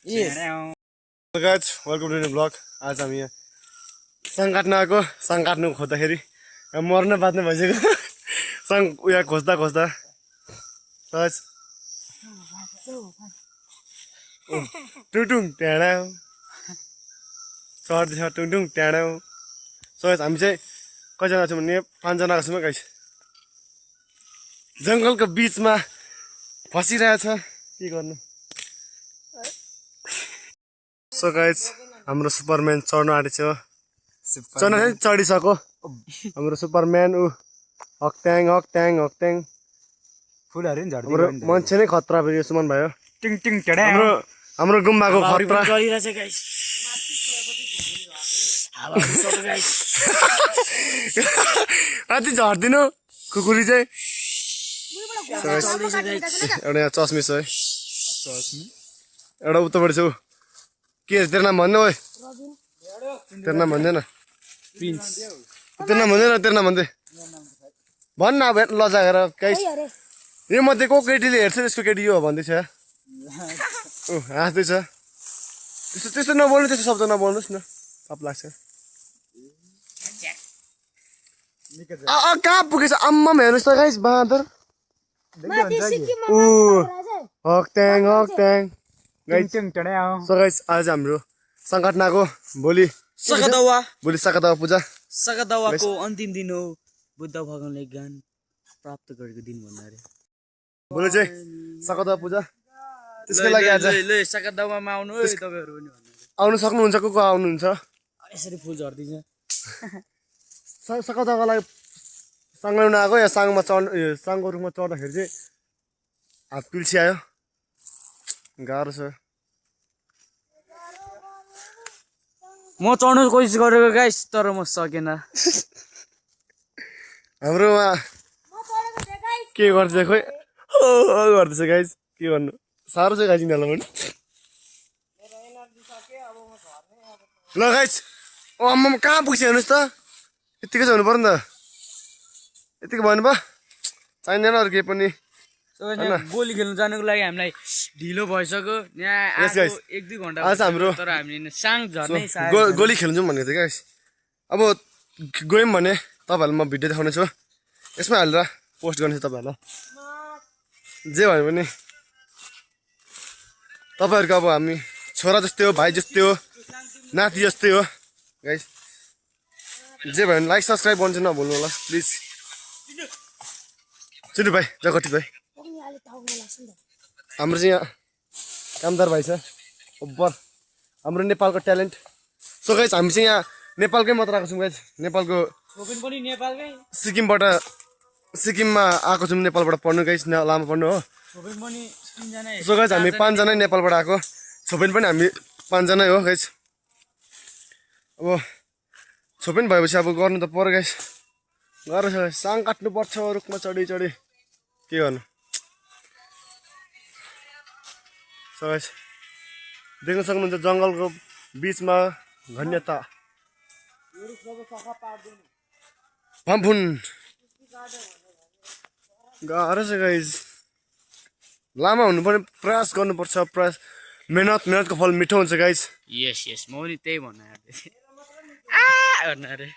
Guys welcome to new vlog. आज हामी यहाँ सङ काट्न आएको। सङ काट्नु खोज्दाखेरि मर्न बाँच्नु भइसक्यो। सङ उयो खोज्दा खोज्दा टुङटुङ ट्याडा चढ्दैछ टुङटुङ ट्याडा। हामी चाहिँ कतिजना छौँ भने 5 जना छौँ गाइस। जङ्गलको बिचमा फसिरहेछ, के गर्नु। सो गाइस हाम्रो सुपरम्यान चढ्न आँटेको छ। चढिसक्यो हाम्रो सुपरम्यान। हक्ट्याङ हक्ट्याङ हक्ट्याङ फुलहरु नि झर्दै हाम्रो मान्छे नै खतरा फेरि सुमन भयो। टिङ टिङ टेडा हाम्रो गुम्बाको खतरा। कति झर्दिनु कुकुरी चाहिँ। एउटा यहाँ चस्मिस है, एउटा उतापट्टि छु। के तेरो नाम भन्नु? ओइ तेरो नाम भन्दैन? तेरो नाम भन्दैन? तेरो नाम भन्दै भन्न अब लजाएर। गाइस यो मध्ये को केटीले हेर्छ त्यसको केटी यो भन्दैछ। हाँस्दैछ। त्यस्तो त्यस्तो नबोल्नु, त्यस्तो शब्द नबोल्नुहोस् न, पाप लाग्छ। कहाँ पुगेछ आम्मामा, हेर्नुहोस् त गाइस बाँदर। हक्ट्याङ हक्ट्याङ गाइस। सो गाइस आज हाम्रो सङ्गठनाको भोलि सकदवा पूजा। सकदवाको अन्तिम दिन हो। बुद्ध भगवानले ज्ञान प्राप्त गरेको दिन भन्नु अरे। भोलि चाहिँ सकदवा पूजा। त्यसको लागि आज सकदवामा आउनु है तपाईहरु पनि भन्नु। आउनु सक्नुहुन्छ? को आउनुहुन्छ? यसरी फुल झर्दिन्छ। सकदवाको लागि साङ ल्याउन आएको। या साङमा चढ्नु, साङको रुखमा चढ्दाखेरि चाहिँ हात पिल्सी आयो, गाह्रो छ। म चढ्नु कोसिस गरेको गाइस, तर म सकेन। हाम्रोमा के गर्छ खोइ गर्दैछ गाइस, के गर्नु। साह्रो चाहिँ गाइस यिनीहरूलाई पनि। ल गाइस आम्मामा कहाँ पुग्छ हेर्नुहोस् त। यत्तिकै चाहिँ हुनु पर्यो नि त। यतिकै भन्नु भयो, चाहिँदैन अरू केही पनि। गोली खेल्नु जानुको लागि हामीलाई ढिलो भइसक्यो। यहाँ guys. 1-2 घण्टा आज हाम्रो तर हामीले साङ झर्नै गोली खेल्नु जाउँ भनेको थिएँ गाइस। अब गयौँ भने तपाईँहरूलाई म भिडियो देखाउने छु, यसमा हालेर पोस्ट गर्नेछु तपाईँहरूलाई। जे भयो भने तपाईँहरूको अब हामी छोरा जस्तै हो, भाइ जस्तै हो, नाति जस्तै हो गाइस। जे भयो भने लाइक सब्सक्राइब गर्नु चाहिँ नभुल्नु होला प्लिज। चिन्नु भाइ, जगटी भाइ हाम्रो चाहिँ यहाँ कामदार भाइ छ ओभर, हाम्रो नेपालको ट्यालेन्ट। सो गाइस हामी चाहिँ यहाँ नेपालकै मात्र आएको छौँ गाइस। नेपालको सिक्किममा आएको छौँ, नेपालबाट पढ्नु गाइस, लामा पढ्नु हो। सो गाइस हामी 5 जना नेपालबाट आएको। छोपेन पनि हामी 5 जना हो गाइस। अब छोपेन भएपछि अब गर्नु त पर्यो गाइस, गाह्रो छ। साङ काट्नु पर्छ रुखमा चढी चढी, के गर्नु। सो गाइस देख्न सक्नुहुन्छ जङ्गलको बिचमा धन्यता फामफुन गाह्रो छ गाइस। लामा हुनु पनि प्रयास गर्नुपर्छ, प्रयास। मेहनतको फल मिठो हुन्छ गाइस। यस म पनि त्यही भन्नु अरे।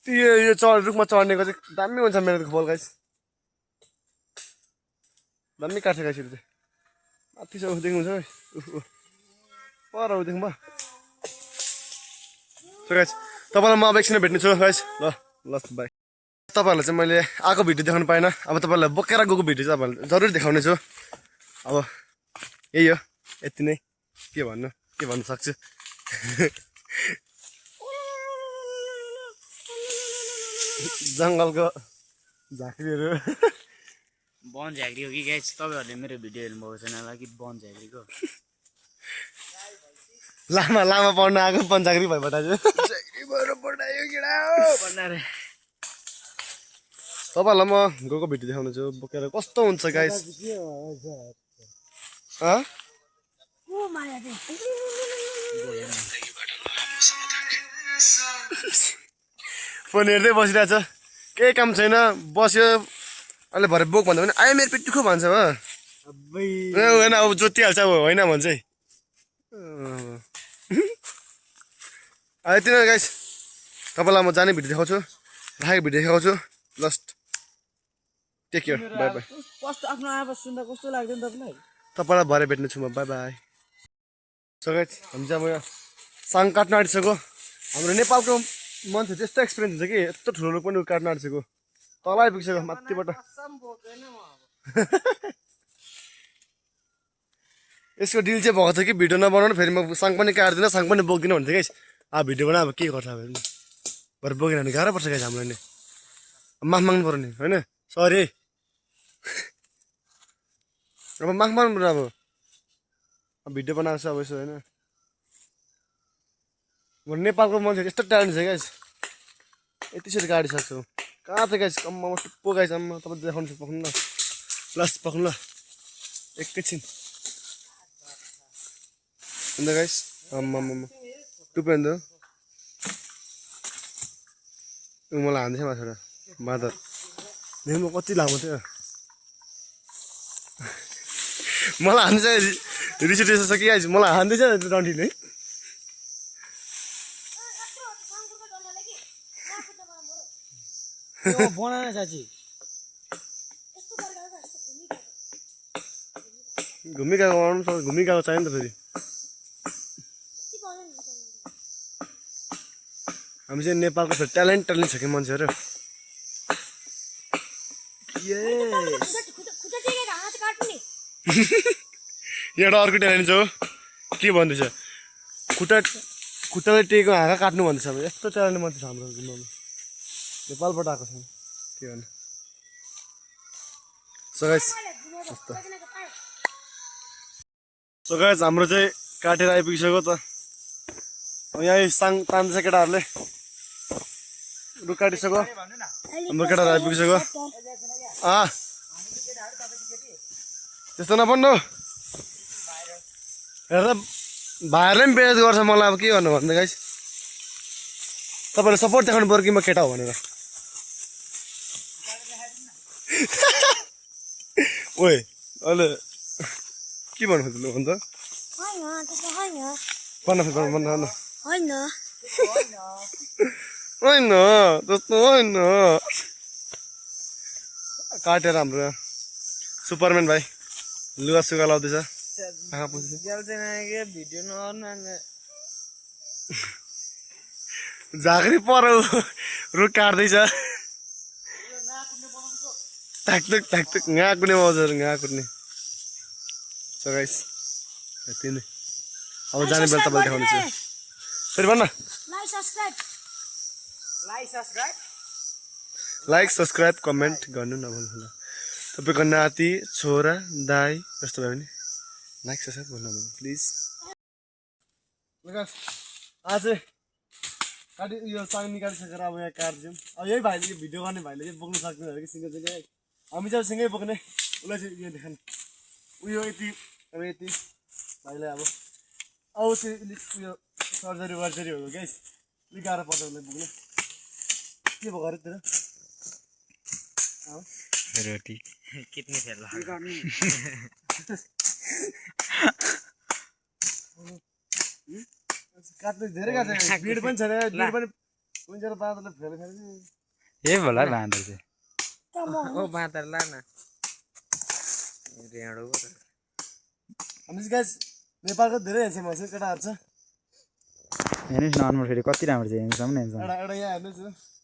यो रुखमा चढ्नेको चाहिँ दामी हुन्छ मेहनतको फल गाइस। दामी काट्छ गाइस। चाहिँ माथि छ देख्नुहुन्छ है, पर देख्नु भयो। सो गाइस तपाईँलाई म अब एकछिन भेट्ने छु गाइस। ल ल बाई। तपाईँहरूलाई चाहिँ मैले आएको भिडियो देखाउनु पाइनँ। अब तपाईँहरूलाई बोकेर गएको भिडियो चाहिँ तपाईँहरूलाई जरुर देखाउने छु। अब यही हो, यति नै। के भन्नु सक्छु। जङ्गलको झाँक्रीहरू वन झाँक्री हो कि गाइस? तपाईँहरूले मेरो भिडियो हेर्नुभएको छैन होला कि वन झाँक्रीको। लामा पढ्न आएको वन झाँक्री भइबाट तपाईँहरूलाई म गएको भिडियो देखाउनु छु बोकेर कस्तो हुन्छ गाइस। फोन हेर्दै बसिरहेछ, केही काम छैन, बस्यो। अहिले भरे बोक भन्दा पनि आयो मेरो पेट दुःख भन्छ हो। होइन अब जोतिहाल्छ अब होइन भन्छ है। यति नै गाइस तपाईँलाई म जाने भिडियो देखाउँछु राखेको भिडियो देखाउँछु just take care bye bye कस्तो आफ्नो आवाज सुन्दा कस्तो लाग्दैन तपाईँलाई तपाईँलाई भरे भेट्ने छु म बाई बाई सो गाइस हामी चाहिँ अब यहाँ साङ काट्न आँटिसक्यो हाम्रो नेपालको मान्छे त्यस्तो एक्सपिरियन्स हुन्छ कि यत्रो ठुलो पनि काट्न आँटिसक्यो तल आइपुगिसक्यो माथिबाट यसको डिल चाहिँ भएको थियो कि भिडियो नबनाउनु फेरि म साङ पनि काट्दिनँ साङ पनि बोक्दिनँ भन्थ्यो गाइस अब भिडियो बनायो अब के गर्छ अब हेर्नु भरे बोकेन भने गाह्रो पर्छ गाइस हामीलाई नि माफ माग्नु पर्यो नि होइन सरी अब माफ माग्नु पर्यो अब भिडियो बनाएको छ अब यसो होइन नेपालको मान्छे यस्तो ट्यालेन्ट छ गाइस यतिसरी काटिसक्छु कहाँ छ गाइस अम्मा टुप्पो गाइस अम्मा तपाईँ देखाउनु पक्नु ल प्लस पक्नु ल एकैछिन अन्त गाइस अम्मा टुप्यो अन्त मलाई हान्दैछ माछा मादर देख्नु कति लामो थियो मलाई हान्दैछ रिस उठेछ कि गाइस मलाई हान्दैछ डन्ठीले बनाएन साँच्ची घुमिगएको चाहियो नि त फेरि हामी चाहिँ नेपालको फेरि ट्यालेन्ट छ कि मान्छेहरू एउटा अर्को ट्यालेन्ट छ हो के भन्दैछ खुट्टाले टेको हाँगा काट्नु भन्दैछ अब यस्तो ट्यालेन्ट मान्छे छ हाम्रो नेपालबाट आएको छ के भन्नु सो गाइस हाम्रो चाहिँ काटेर आइपुगिसक्यो त अब यहाँ साङ तान्छ केटाहरूले रु काटिसक्यो हाम्रो केटाहरू आइपुगिसक्यो त्यस्तो नभन्नु हेर्दा भाइहरूले पनि बेइज्जत गर्छ मलाई अब के गर्नु भन्दा गाइस तपाईँले सपोर्ट देखाउनु पर्यो कि म केटा हो भनेर ओए अहिले के भन्नु खोज्नु भन्छ होइन त्यस्तो होइन काटेर हाम्रो सुपरम्यान भाइ लुगा सुगा लाउँदैछ झाँक्री पर रुख काट्दैछ थाक्थुक घाँ कुट्ने आउँछ घाँ कुट्ने सो गाइस यति नै अब जाने बेला तपाईँले देखाउने छु फेरि भन्न लाइक सब्सक्राइब कमेन्ट गर्नु नभन्नु होला तपाईँको नाति छोरा दाई जस्तो भयो भने लाइक सब्सक्राइब गर्नु नभन्नु प्लिज आज काटि यो साङ निकालिसकेर अब यहाँ काट्छौँ अब यही भाइले भिडियो गर्ने भाइले चाहिँ बोक्नु सक्दैन अरे कि सिङ्गल सिङ्गै हामी चाहिँ सँगै बोक्ने उसलाई चाहिँ यो देखाउने उयो यति अब यति भाइलाई अब चाहिँ उयो सर्जरी वर्जरी हो क्या अलिक गाह्रो पर्छ उसलाई बोक्नु के भएको अरे तेरो रोटी कितनी फेल काट्नु धेरै काट्छ भिड पनि छैन भिड पनि कुन चाहिँ बाँदरले फेल फेरि ए होला बाँदर चाहिँ ओ बाँदर ला न हामी चाहिँ गाइस नेपालको धेरै हेर्छ मान्छे केटाहरू छ हेर्नुहोस् न अनुहार फेरि कति राम्रो छ हेर्नुहोस् न एउटा यहाँ हेर्नुहोस्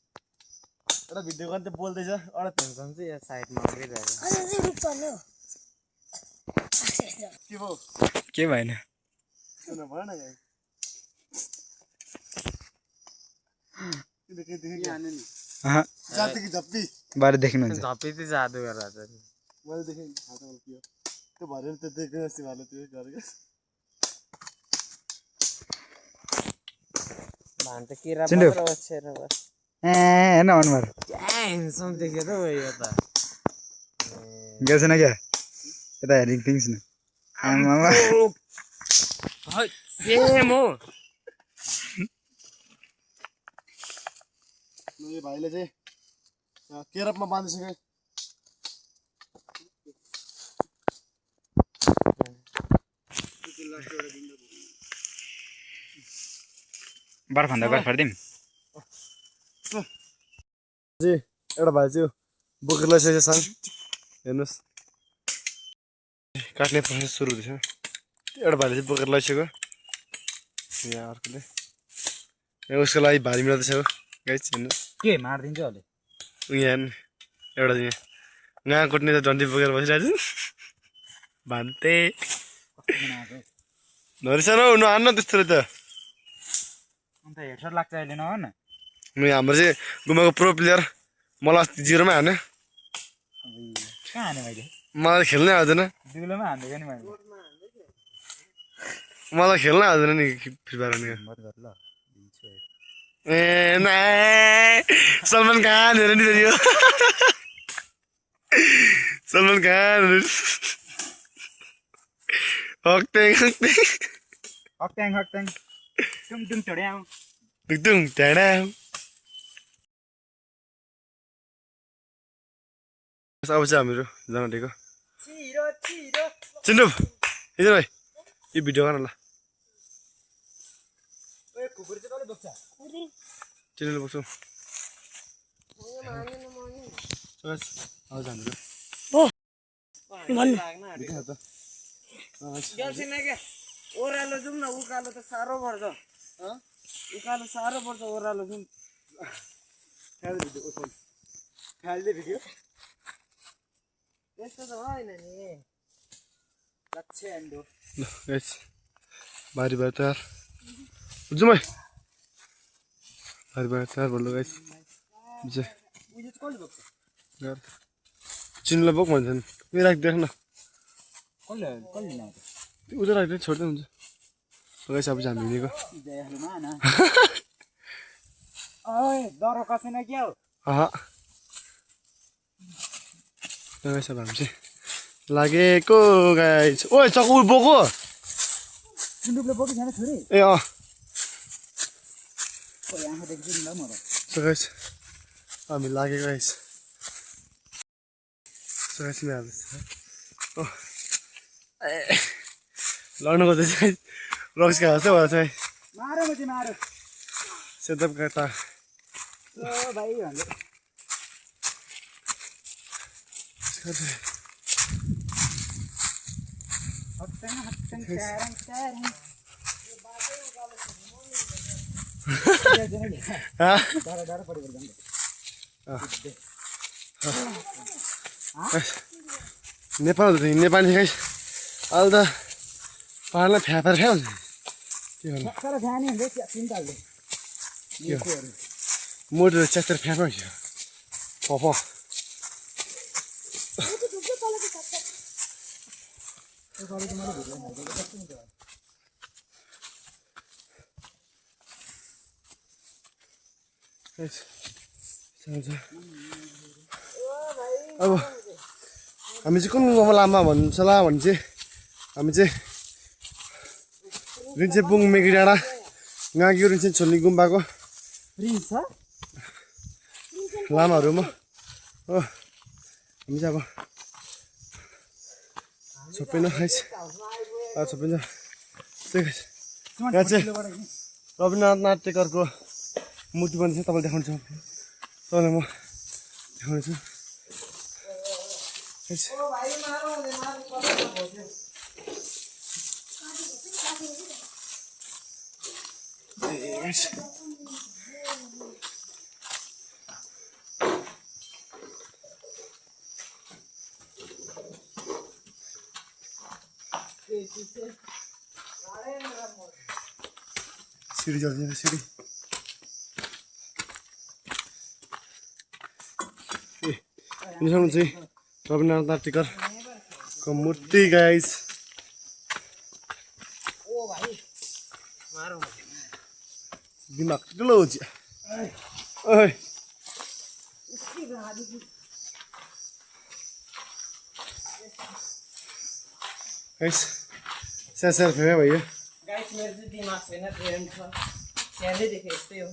एउटा भिडियो गर्ने त बोल्दैछ एउटा चाहिँ यहाँ साइडमा के भयो के भएन सुन भएन गाइस जाति कि झप्पी बारे देख्नुहुन्छ झप्पी चाहिँ जादु गरेर मैले देखेँ हातमा के हो त्यो भरे त देख्यो जस्तो भाले त्यो गरेको भान्त किरा चिन्डु। मात्र बसेर बस हेर्न अनुहार ह्यान्डसम देख्यो त हो यो त गएको छैन क्या यता हेरिङ थिङ्स न आमामा सेम हो यो भाइले चाहिँ केरपमा बाँधिसक्यो बर्फभन्दा बर्फ दिउँ जी एउटा भाइ चाहिँ बोकेर लैसकेको छ साङ हेर्नुहोस् काट्ने प्रोसेस सुरु हुँदैछ एउटा भाइले चाहिँ बोकेर लैसक्यो यहाँ अर्कोले यहाँ उसको लागि भारी मिलाउँदैछ गाइस हेर्नुहोस् के मारिदिन्छ अहिले यहाँ एउटा चाहिँ यहाँ कुट्ने त डन्डी बोकेर बसिरहेको छु भान्ते नरिसान हौ नहान्न त्यस्तोले त अन्त हेडसट लाग्छ अहिले नभन हाम्रो चाहिँ गुम्बाको प्रो प्लेयर मलाई अस्ति 0मा हान्यो कहाँ हाने मैले मलाई खेल्नै आउँदैन दुलोमा हान्दिएको नि मैले मलाई खेल्नै आउँदैन नि फ्री फायर हानेको मत गर ल ए नाइ सलमान खान हेर नि फेरि यो सलमान खान हक्ट्याङ हक्ट्याङ हक्ट्याङ हक्ट्याङ टुङ टुङ चढ्याउ दुङदुङ ढाडा अब चाहिँ हामीहरू जान आँटेको चिन्डु हिजो भाइ यो भिडियो गर्न ल चिन्डुले बोक्छौ अब हामीहरू ओह्रालो जाउँ न उकालो त साह्रो पर्छ उकालो साह्रो पर्छ ओह्रालो जाउँ भिडियो त्यस्तो त होइन नि लक्ष्य एन्डो भारी भयो तयार जाउँ है भारी भयो तयार भन्नु गाइस चिन्नुलाई बोक भन्छन् उयो राखिदिएर न कसले ल्याउँछ त्यो उता राखिदिएर छोड्दै हुन्छ गाइस अब चाहिँ हामी हिँडेको ओए डरो कसेन क्या हो गाइस अब हामी चाहिँ लागेको गाइस ओए चक्कु बोको सुन्दुकले बोकी छैन छोरी ए आँखा देख्छु नि ल म त गाइस हामी लागेको गाइस गाइस लड्नु खोज्दै चाहिँ रक्सका हाँस्दै भएर चाहिँ मारो म चाहिँ मारो सेटअप गर्दा ओ भाइ भन्दै हट्टङ हट्टङ ट्यारङ ट्यारङ डर परेको जान्छ नेपाल नेपाली गाइस अहिले त पाहाडलाई फ्याफार फ्या हुन्छ के गर्नु तर जाने हुन्छ चिन्ताले मोटर च्यात्तर फ्याफा हुन्छ पप अब हामी चाहिँ कुन गुम्बा लामा भन्छ होला भने चाहिँ हामी चाहिँ रिन्चेपुङ मेगी डाँडा गाँगी रिन्चे छोल्ने गुम्बाको लामाहरूमा हो हामी चाहिँ अब छोपिन खाइस छोपिन्छ यहाँ चाहिँ रविन्द्रनाथ नाट्यकरको मूर्ति पनि छ तपाईँले देखाउँछु तपाईँलाई म देखाउँछु सिडी चल्छ सिडी यिनीसँग चाहिँ रविन्द्रनाथ नाट्यकरको मूर्ति गाइस दिमाग ठुलो हुन्छ ओइ गाइस सानो फेरि भयो गाइस मेरो चाहिँ दिमाग छैन ब्रेन छ सानैदेखि यस्तै हो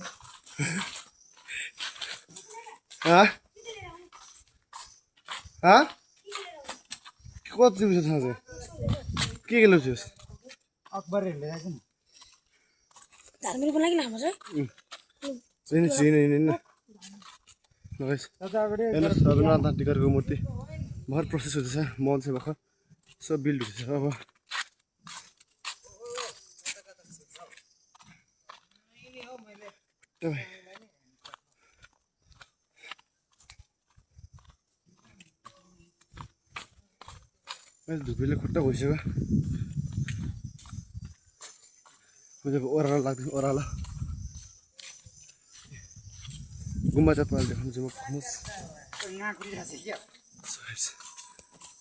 कति बिस थाहा के ल्याउँछस् अकबरहरूले आएको नि धार्मिक लागि लामो छ हेर्नुहोस् रवीन्द्रनाथ टिकरको मूर्ति भर प्रोसेस हुँदैछ मल चाहिँ भर्खर सब बिल्ड हुँदैछ अब धुपीले खुट्टा भइसक्यो मैले ओह्रालो लाग्दैन ओह्रालो गुम्बा चाहिँ पहिला देखाउनु चाहिँ म भन्नुहोस्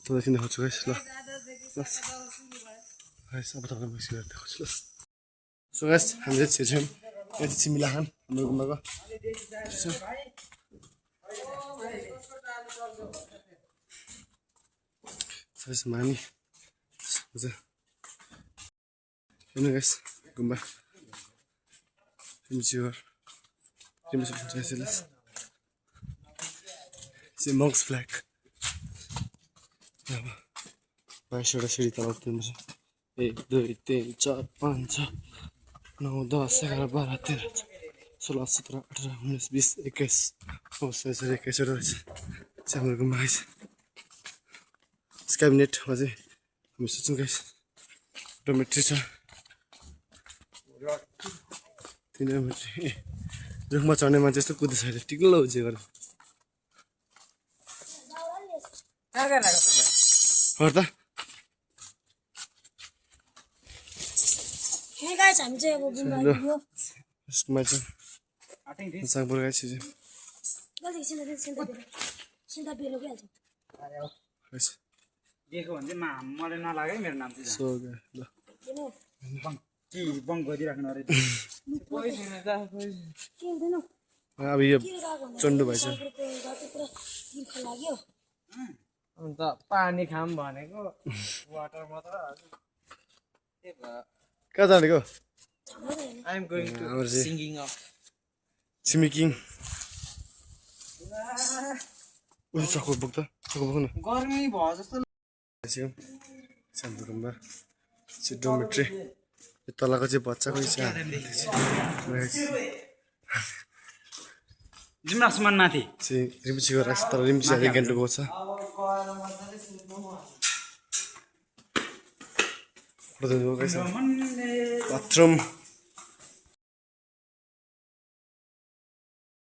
तँलाई देखाउँछु गाइस ल बस गाइस अब तपाईँलाई मिक्स गरेर देखाउँछु ल सो गाइस हामीले छिर्छौँ यहाँ चाहिँ सिमिला खान हाम्रो गुम्बाको सो मानी हेर्नु गाइस गुम्बा रिम्चिवर c'est Monk's Flag. 22 सिडी तल उत्रनुपर्छ 1 2 3 4 5 6 9 10 11 12 13 16 17 18 19 20 21 21 रहेछ हाम्रो गुम्बा गाइस क्याबिनेटमा चाहिँ हामी सोच्छौँ गाइस डोमेट्री छ रुखमा चढ्ने मान्छे जस्तो कुद्दैछ अहिले टिक्लो हुन्छ गरेर त हे गाइस हामी चाहिँ अब गुम्बा आइपुग्यो यसकोमा चाहिँ साङपुर गाइस चाहिँ गल्ती सिन्ता बेलो के हाल्छ गाइस देखो भने चाहिँ मलाई नलागे मेरो नाम चाहिँ सो ल के बङ्क गरिराख्नु अरे के हुँदैन अब यो चन्डु भएछ तिर्खा लाग्यो अन्त पानी खाम भनेको वाटर मात्र कहाँ जानेको I am going to singing of छिमेकिङ उयो चक्को बोक न गर्मी भयो जस्तो सानो गुम्बा डोमेट्री यो तलको चाहिँ बच्चाको जुन आसमान माथि चाहिँ रिम्ची गरेर तर रिम्ची अहिले गान्तोकको छ बाथरुम